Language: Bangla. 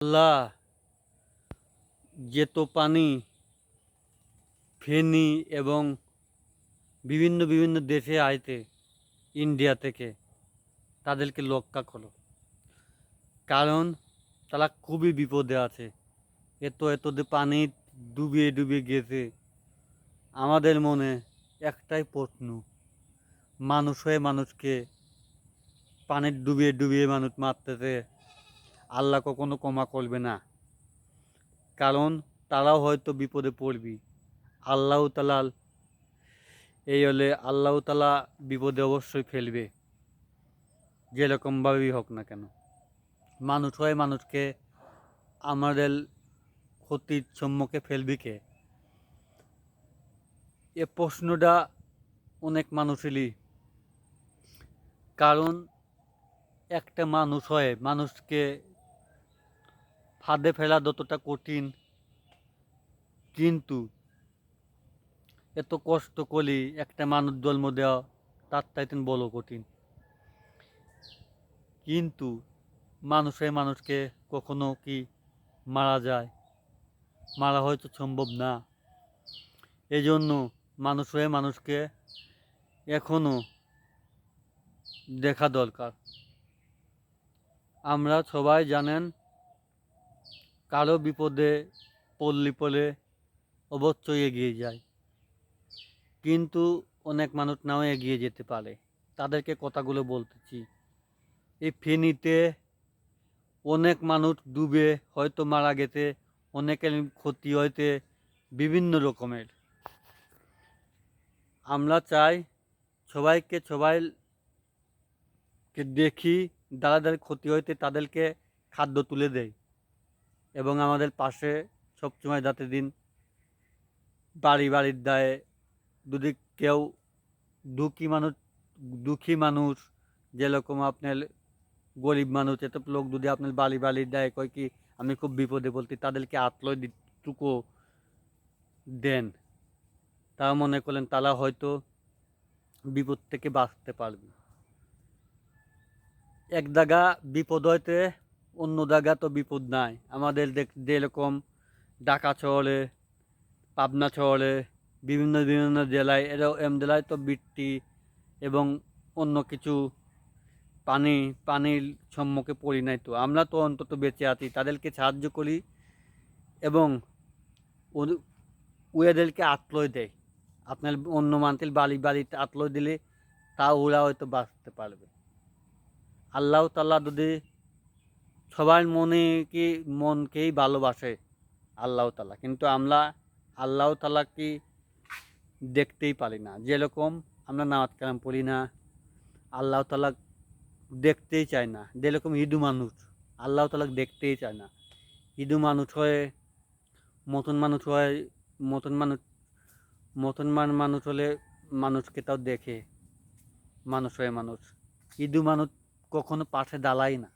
আল্লাহ যেত পানি ফেনী এবং বিভিন্ন বিভিন্ন দেশে আইতে ইন্ডিয়া থেকে তাদেরকে রক্ষা করো, কারণ তারা খুবই বিপদে আছে। এত যে পানি ডুবিয়ে ডুবিয়ে গেছে। আমাদের মনে একটাই প্রশ্ন, মানুষ হয়ে মানুষকে পানির ডুবিয়ে ডুবিয়ে মানুষ মারতেছে, আল্লাহ কখনো ক্ষমা করবে না। কারণ তারাও হয়তো বিপদে পড়বি। আল্লাহ তাআলা এই হলে আল্লাহ তাআলা বিপদে অবশ্যই ফেলবে, যেরকমভাবেই হোক না কেন। মানুষ হয়ে মানুষকে আমাদের ক্ষতির সম্মুখে ফেলবি কে? এ প্রশ্নটা অনেক মানুষেরই। কারণ একটা মানুষ হয়ে মানুষকে ফাঁদে ফেলা যতটা কঠিন, কিন্তু এত কষ্ট করি একটা মানুষ জন্ম দেওয়া তার চাইতে বড় কঠিন। কিন্তু মানুষে মানুষকে কখনো কি মারা যায়? মারা হয়তো সম্ভব না। এই জন্য মানুষ হয়ে মানুষকে এখনো দেখা দরকার। আমরা সবাই জানেন, কারো বিপদে পড়লে অবশ্যই এগিয়ে যায়, কিন্তু অনেক মানুষ নাও এগিয়ে যেতে পারে। তাদেরকে কথাগুলো বলতেছি। এই ফেনীতে অনেক মানুষ ডুবে হয়তো মারা গেছে, অনেকের ক্ষতি হয়েছে বিভিন্ন রকমের। আমরা চাই সবাইকে দেখি, যাদের ক্ষতি হয়েছে তাদেরকে খাদ্য তুলে দেয় এবং আমাদের পাশে সবসময় যাতে দিন বাড়ির দায়ে যদি কেউ দুঃখী মানুষ যেরকম আপনার গরিব মানুষ, এত লোক যদি আপনার বাড়ি দেয়, কয় কি আমি খুব বিপদে বলতে, তাদেরকে আশ্রয় টুকু দেন, তা মনে করলেন তারা হয়তো বিপদ থেকে বাঁচতে পারবে। এক জায়গা বিপদ হইতে অন্য জায়গা তো বিপদ নাই। আমাদের যেরকম ঢাকা শহরে, পাবনা শহরে, বিভিন্ন বিভিন্ন জেলায়, এরকম জেলায় তো বৃষ্টি এবং অন্য কিছু পানির সম্মুখে পড়ি নাই। তো আমরা তো অন্তত বেঁচে আছি, তাদেরকে সাহায্য করি এবং ওদেরকে আশ্রয় দেয়। আপনার অন্য মানুষের বাড়িতে আশ্রয় দিলে তাও ওরা হয়তো বাঁচতে পারবে। আল্লাহ তাআলা যদি সবার মনকেই ভালোবাসে আল্লাহ তাআলা, কিন্তু আমরা আল্লাহ তাআলা কি দেখতেই পারি না। যেরকম আমরা নামাজ কালাম পড়ি না, আল্লাহ তাআলা দেখতেই চায় না। যেরকম হিন্দু মানুষ আল্লাহ তাআলা দেখতেই চায় না। হিন্দু মানুষ হয়ে মতন মানুষ হয়ে মতন মানুষ মানুষ হলে মানুষকে তাও দেখে। মানুষ হয়ে মানুষ, হিন্দু মানুষ কখনো পাশে দাঁড়ায় না।